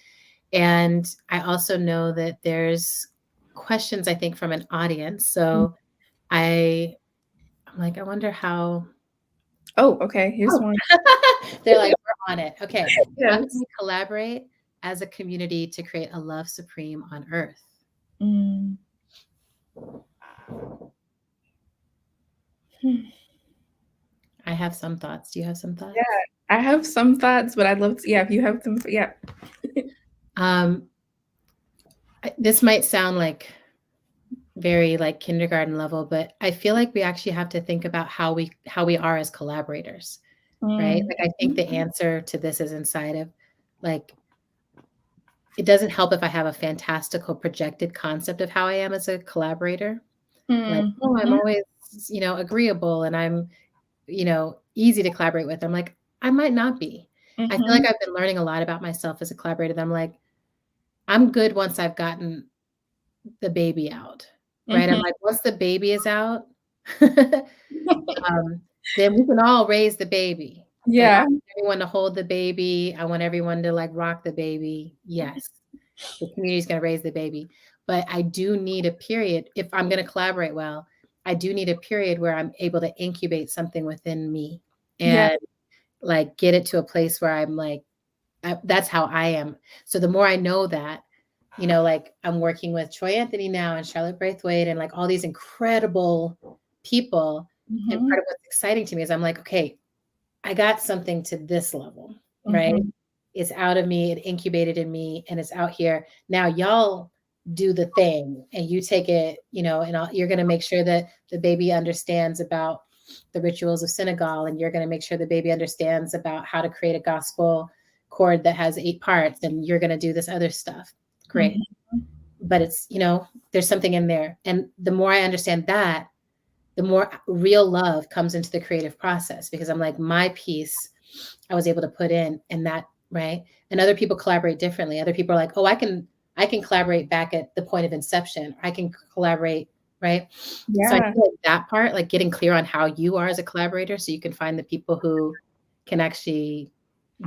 And I also know that there's questions, I think, from an audience. So I'm like, I wonder how. Oh, okay. Here's one. They're like, we're on it. Okay. Yes. How can we collaborate as a community to create a love supreme on earth? I have some thoughts. Do you have some thoughts? Yeah, I have some thoughts, but I'd love to, if you have some, This might sound like very like kindergarten level, but I feel like we actually have to think about how we are as collaborators, right? Like I think the answer to this is inside of like, it doesn't help if I have a fantastical projected concept of how I am as a collaborator. Like, oh, I'm always, agreeable and I'm, easy to collaborate with. I'm like, I might not be. I feel like I've been learning a lot about myself as a collaborator. I'm like, I'm good once I've gotten the baby out, right? I'm like, once the baby is out, then we can all raise the baby. And I Yeah. want everyone to hold the baby. I want everyone to like rock the baby. Yes. The community is going to raise the baby. But I do need a period. If I'm going to collaborate well, I do need a period where I'm able to incubate something within me Yeah. and like get it to a place where I'm like, that's how I am. So the more I know that, like I'm working with Troy Anthony now and Charlotte Braithwaite and like all these incredible people. And part Mhm. of what's exciting to me is I'm like, okay, I got something to this level, right? Mhm. It's out of me, it incubated in me, and it's out here. Now y'all do the thing and you take it, and you're going to make sure that the baby understands about the rituals of Senegal, and you're going to make sure the baby understands about how to create a gospel chord that has 8 parts, and you're going to do this other stuff. Great. Mhm. But it's, there's something in there. And the more I understand that, the more real love comes into the creative process, because I'm like, my piece I was able to put in, and that, right? And other people collaborate differently. Other people are like, oh, I can collaborate back at the point of inception. I can collaborate, right? So I Yeah. feel like that part, like getting clear on how you are as a collaborator so you can find the people who can actually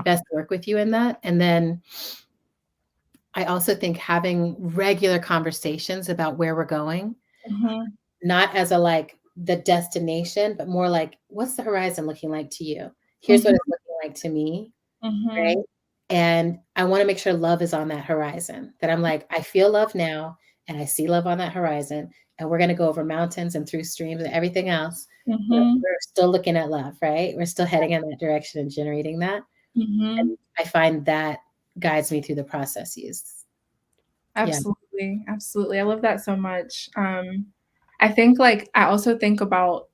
best work with you in that. And then I also think having regular conversations about where we're going, Mhm. not as a like the destination, but more like, what's the horizon looking like to you? Here's what Mhm. it's looking like to me, right? Mhm. And I want to make sure love is on that horizon, that I'm like, I feel love now and I see love on that horizon. And we're going to go over mountains and through streams and everything else. But Mhm. we're still looking at love, right? We're still heading in that direction and generating that. Mhm. And I find that guides me through the processes. Yeah. Absolutely. Absolutely. I love that so much. I think like I also think about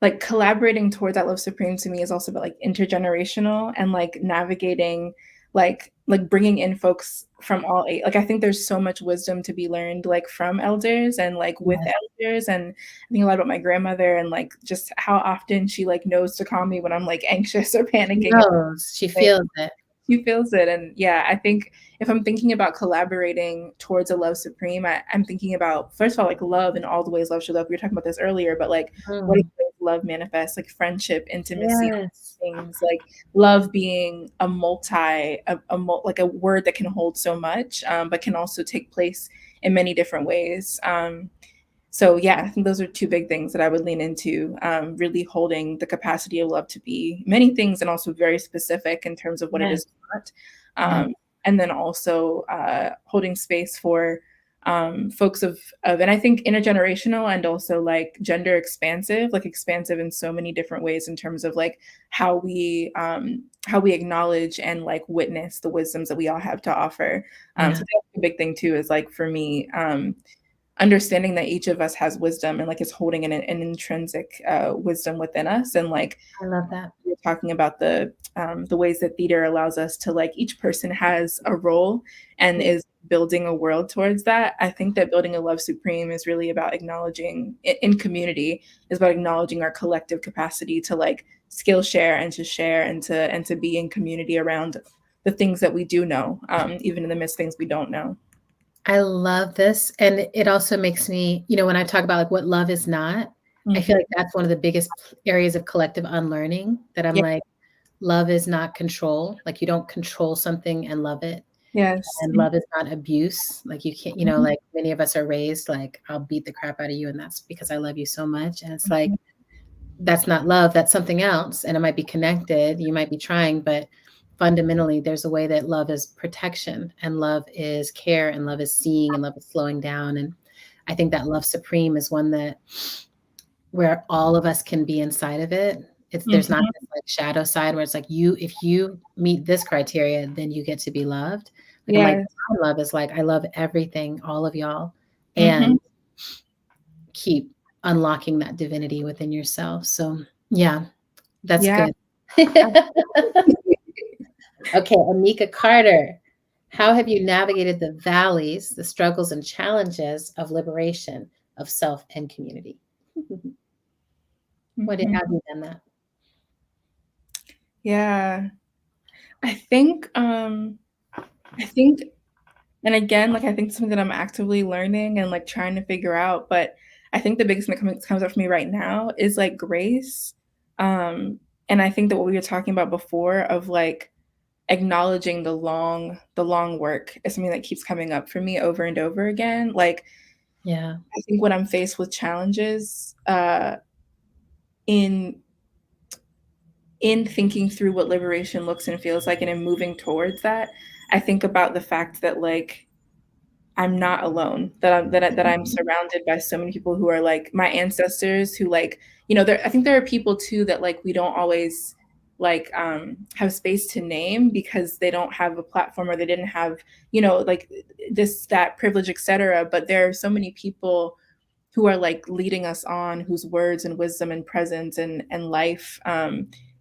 like collaborating towards that love supreme to me is also about like intergenerational and like navigating like bringing in folks from all eight. Like I think there's so much wisdom to be learned like from elders and like with Yes. elders, and I think a lot about my grandmother and like just how often she like knows to calm me when I'm like anxious or She panicking. knows. She feels it. He feels it. And yeah, I think if I'm thinking about collaborating towards a love supreme, I'm thinking about, first of all, like love in all the ways love should love. We were talking about this earlier, but like what is Mm. love manifests, like friendship, intimacy, Yes. things like love being like a word that can hold so much, but can also take place in many different ways. So yeah, I think those are two big things that I would lean into, really holding the capacity of love to be many things and also very specific in terms of what it Yes. is not. Yes. And then also holding space for folks and I think intergenerational and also like gender expansive, like expansive in so many different ways in terms of like how we acknowledge and like witness the wisdoms that we all have to offer. So Yeah. that's a big thing too, is like for me, understanding that each of us has wisdom and like is holding an intrinsic wisdom within us, and like I love that. you're talking about the ways that theater allows us to like each person has a role and Yeah. is building a world towards that. I think that building a love supreme is really about acknowledging in community, is about acknowledging our collective capacity to like skill share and to share and to be in community around the things that we do know, even in the midst of things we don't know. I love this, and it also makes me, when I talk about, like, what love is not, I feel Mhm. like that's one of the biggest areas of collective unlearning, that I'm Yeah. like, love is not control, like, you don't control something and love it, Yes. and love is not abuse, like, you can't, Mhm. like, many of us are raised, like, "I'll beat the crap out of you, and that's because I love you so much," and it's like, Mhm. that's not love, that's something else, and it might be connected, you might be trying, but fundamentally, there's a way that love is protection, and love is care, and love is seeing, and love is slowing down, and I think that love supreme is one that where all of us can be inside of it. There's not Mhm. this, like, shadow side where it's like, if you meet this criteria, then you get to be loved. Like, I'm like, Yes. my love is like, I love everything, all of y'all, Mhm. and keep unlocking that divinity within yourself, so, yeah. That's Yeah. good. Okay, Anika Carter, how have you navigated the valleys, the struggles and challenges of liberation of self and community? Mhm. How have you done that? Yeah. I think, I think and again, like, I think something that I'm actively learning and, like, trying to figure out, but I think the biggest thing that comes up for me right now is, like, grace, um, And I think that what we were talking about before of like acknowledging the long work is something that keeps coming up for me over and over again. Like, Yeah. I think when I'm faced with challenges, in thinking through what liberation looks and feels like and in moving towards that, I think about the fact that like I'm not alone, that I'm surrounded by so many people who are like my ancestors who like, you know, I think there are people too that like we don't always like have space to name because they don't have a platform or they didn't have, you know, like this, that privilege, etc. But there are so many people who are like leading us on, whose words and wisdom and presence and life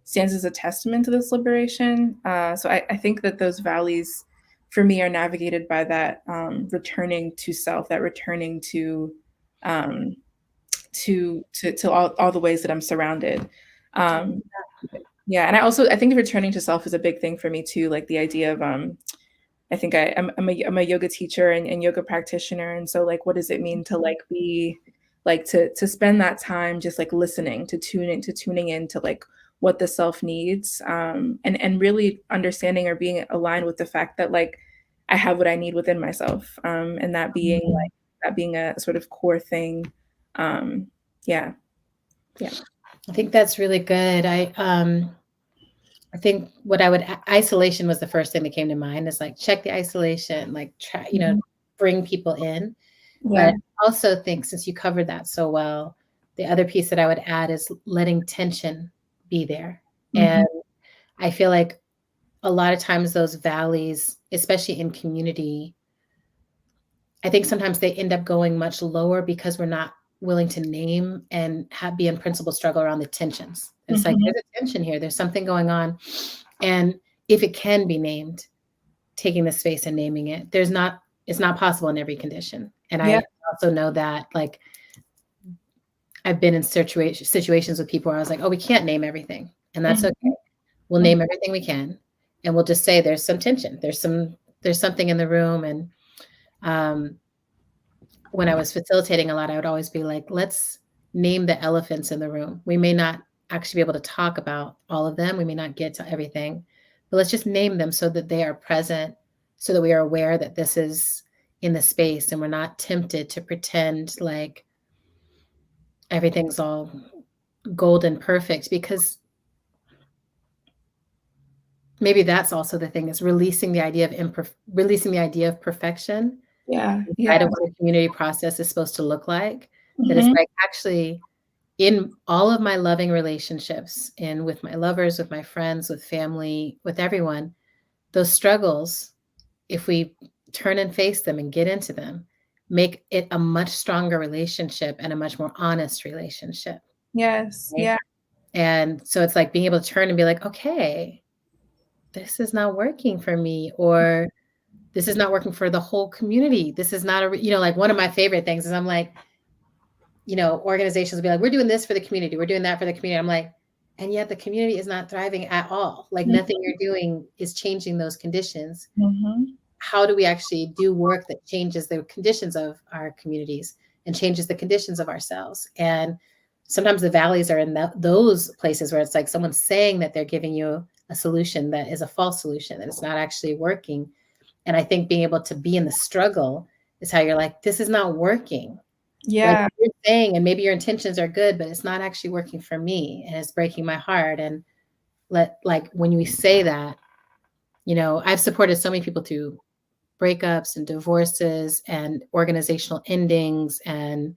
stands as a testament to this liberation. So I think that those valleys for me are navigated by that returning to self, that returning um, to all the ways that I'm surrounded. Um, yeah, and I think returning to self is a big thing for me too. Like the idea of I think I'm a yoga teacher and yoga practitioner, and so like, what does it mean to like be like to spend that time just like listening, to tuning in to like what the self needs, and really understanding or being aligned with the fact that like I have what I need within myself, and that being like that being a sort of core thing, yeah, yeah, I think that's really good. I think what I would isolation was the first thing that came to mind is like check the isolation, like try, you know, bring people in. yeah, But I also think since you covered that so well, the other piece that I would add is letting tension be there. And I feel like a lot of times those valleys, especially in community, I think sometimes they end up going much lower because we're not willing to name and be in principal struggle around the tensions. And it's like, there's a tension here. There's something going on. And if it can be named, taking the space and naming it, it's not possible in every condition. And yeah, I also know that like I've been in situations with people where I was like, oh, we can't name everything. And that's okay. We'll name everything we can. And we'll just say there's some tension. There's something in the room. And when I was facilitating a lot, I would always be like, let's name the elephants in the room. We may not actually be able to talk about all of them. We may not get to everything, but let's just name them so that they are present, so that we are aware that this is in the space and we're not tempted to pretend like everything's all golden perfect, because maybe that's also the thing, is releasing the idea of perfection yeah, inside yeah. of what a community process is supposed to look like. That it's like, actually, in all of my loving relationships, and with my lovers, with my friends, with family, with everyone, those struggles, if we turn and face them and get into them, make it a much stronger relationship and a much more honest relationship. Yes, Right? yeah, And so it's like being able to turn and be like, okay, this is not working for me, or this is not working for the whole community. This is not like one of my favorite things is I'm like, organizations will be like, we're doing this for the community. We're doing that for the community. I'm like, and yet the community is not thriving at all. Like nothing you're doing is changing those conditions. How do we actually do work that changes the conditions of our communities and changes the conditions of ourselves? And sometimes the valleys are in those places where it's like someone's saying that they're giving you a solution that is a false solution, that it's not actually working. And I think being able to be in the struggle is how you're like, this is not working. Like yeah, you're saying, and maybe your intentions are good, but it's not actually working for me and it's breaking my heart. And when we say that, I've supported so many people through breakups and divorces and organizational endings and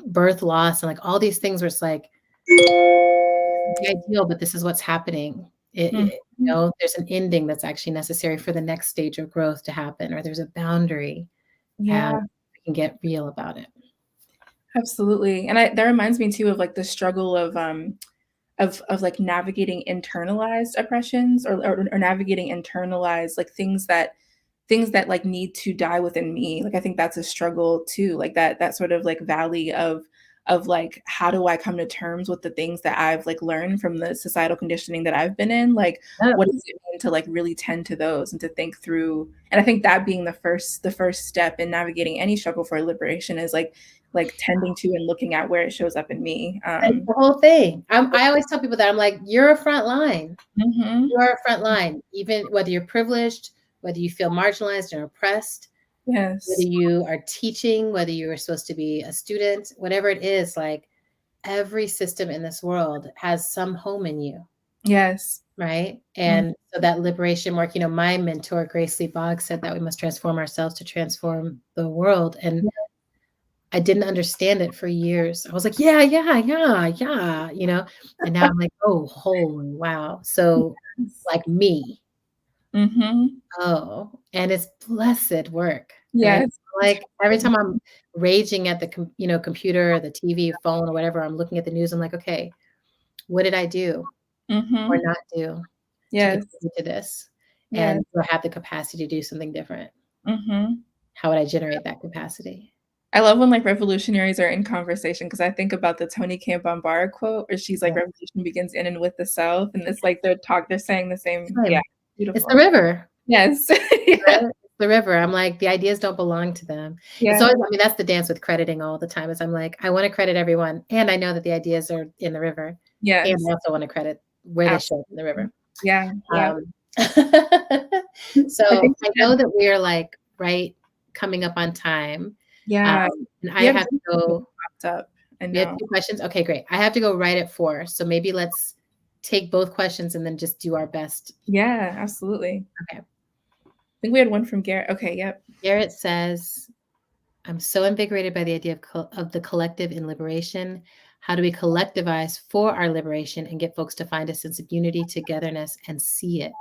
birth loss and like all these things where it's like the ideal, but this is what's happening. There's an ending that's actually necessary for the next stage of growth to happen, or there's a boundary, and yeah. we can get real about it. Absolutely. And that reminds me too of like the struggle of like navigating internalized oppressions or navigating internalized like things that like need to die within me. Like I think that's a struggle too. Like that sort of like valley of like, how do I come to terms with the things that I've like learned from the societal conditioning that I've been in? Like, Yeah. what does it mean to like really tend to those and to think through? And I think that being the first step in navigating any struggle for liberation is like like tending to and looking at where it shows up in me. It's the whole thing. I always tell people that I'm like, you're a front line. Mm-hmm. You're a front line, even whether you're privileged, whether you feel marginalized or oppressed, Yes. whether you are teaching, whether you are supposed to be a student, whatever it is, like every system in this world has some home in you. Yes. Right. And so that liberation work, my mentor, Grace Lee Boggs, said that we must transform ourselves to transform the world. And I didn't understand it for years. I was like, yeah. And now I'm like, oh, holy wow. So like me. Mm-hmm. Oh, and it's blessed work. Right? Yes. Like every time I'm raging at the computer, or the TV, phone, or whatever, I'm looking at the news. I'm like, okay, what did I do Mm-hmm. or not do to Yes. contribute to this? Yes. And do I have the capacity to do something different? Mm-hmm. How would I generate that capacity? I love when like revolutionaries are in conversation because I think about the Tony Camp Bombard quote where she's like, Yeah. revolution begins in and with the South. And it's like they're saying the same. Yeah. Beautiful. It's the river. Yes. Yeah. Right? It's the river. I'm like, the ideas don't belong to them. Yeah. It's always, that's the dance with crediting all the time is I'm like, I want to credit everyone. And I know that the ideas are in the river. Yes. And I also want to credit where they show up in the river. Yeah. So I know that we are like coming up on time. Yeah. And I have to go. Up. We have 2 questions. Okay, great. I have to go right at 4. So maybe let's take both questions and then just do our best. Yeah, absolutely. Okay. I think we had one from Garrett. Okay, yep. Garrett says, I'm so invigorated by the idea of the collective in liberation. How do we collectivize for our liberation and get folks to find a sense of unity, togetherness, and see it?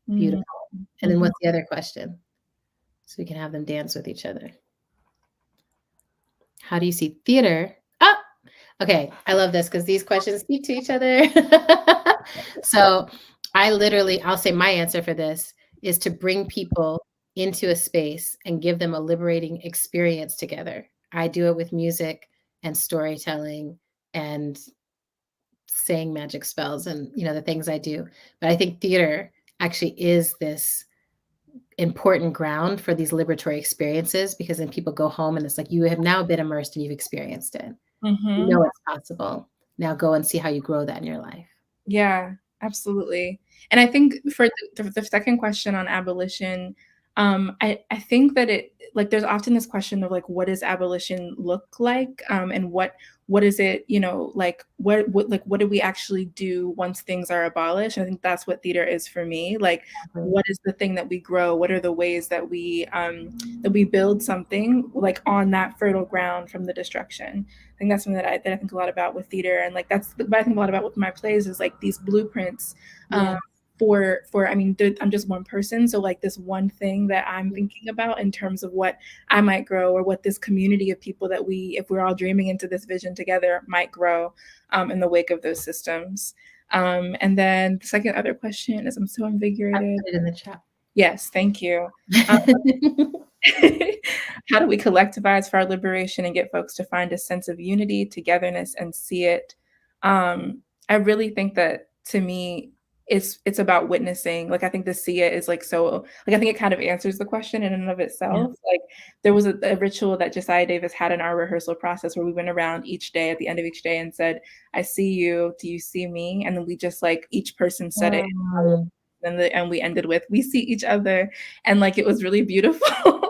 Beautiful. And then what's the other question? So we can have them dance with each other. How do you see theater? Oh, okay. I love this because these questions speak to each other. So I'll say my answer for this is to bring people into a space and give them a liberating experience together. I do it with music and storytelling and saying magic spells and, the things I do. But I think theater actually is this important ground for these liberatory experiences because then people go home and it's like, you have now been immersed and you've experienced it. You know it's possible. Now go and see how you grow that in your life. Yeah, absolutely. And I think for the second question on abolition, I think that there's often this question of like, what does abolition look like? And what is it, like what do we actually do once things are abolished? I think that's what theater is for me. Like, what is the thing that we grow? What are the ways that we build something like on that fertile ground from the destruction? I think that's something that I think a lot about with theater, and like that's what I think a lot about with my plays is like these blueprints. For I'm just one person, so like this one thing that I'm thinking about in terms of what I might grow or what this community of people that if we're all dreaming into this vision together might grow in the wake of those systems. And then the second other question is, I'm so invigorated. I put it in the chat. Yes, thank you. How do we collectivize for our liberation and get folks to find a sense of unity, togetherness, and see it? I really think that to me, it's about witnessing. Like I think the see it is like so like I think it kind of answers the question in and of itself. Yeah. Like there was a ritual that Josiah Davis had in our rehearsal process where we went around each day at the end of each day and said, I see you, do you see me? And then we just like each person said it and we ended with, we see each other. And like it was really beautiful.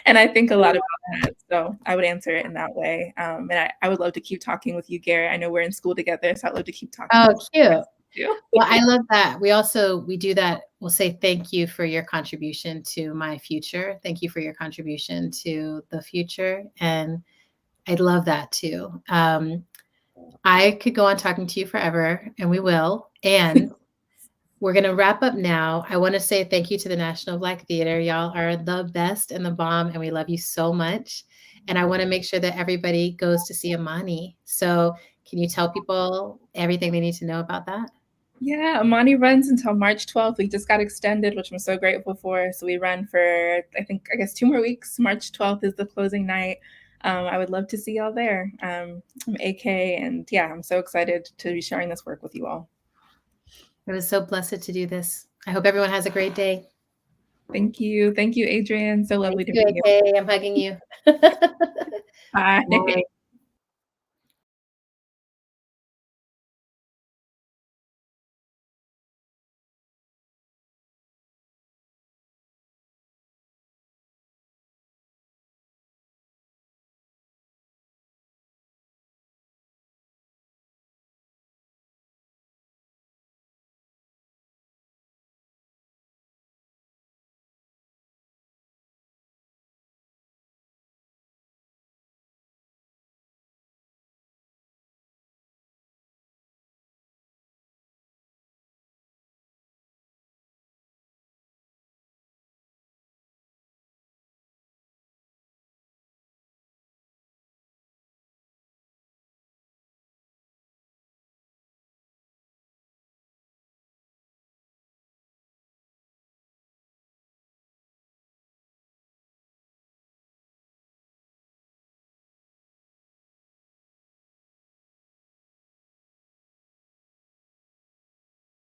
And I think a lot about that. So I would answer it in that way. And I would love to keep talking with you, Garrett. I know we're in school together, so I'd love to keep talking. Oh, cute. Well, I love that. We do that. We'll say thank you for your contribution to my future. Thank you for your contribution to the future. And I love that too. I could go on talking to you forever, and we will. And we're going to wrap up now. I want to say thank you to the National Black Theater. Y'all are the best and the bomb, and we love you so much. And I want to make sure that everybody goes to see Amani. So can you tell people everything they need to know about that? Yeah, Amani runs until March 12th. We just got extended, which I'm so grateful for. So we run for, I guess 2 more weeks. March 12th is the closing night. I would love to see y'all there. I'm AK, and yeah, I'm so excited to be sharing this work with you all. It was so blessed to do this. I hope everyone has a great day. Thank you. Thank you, Adrienne. So Thank lovely to you, meet you. AK. I'm hugging you. Bye. Bye.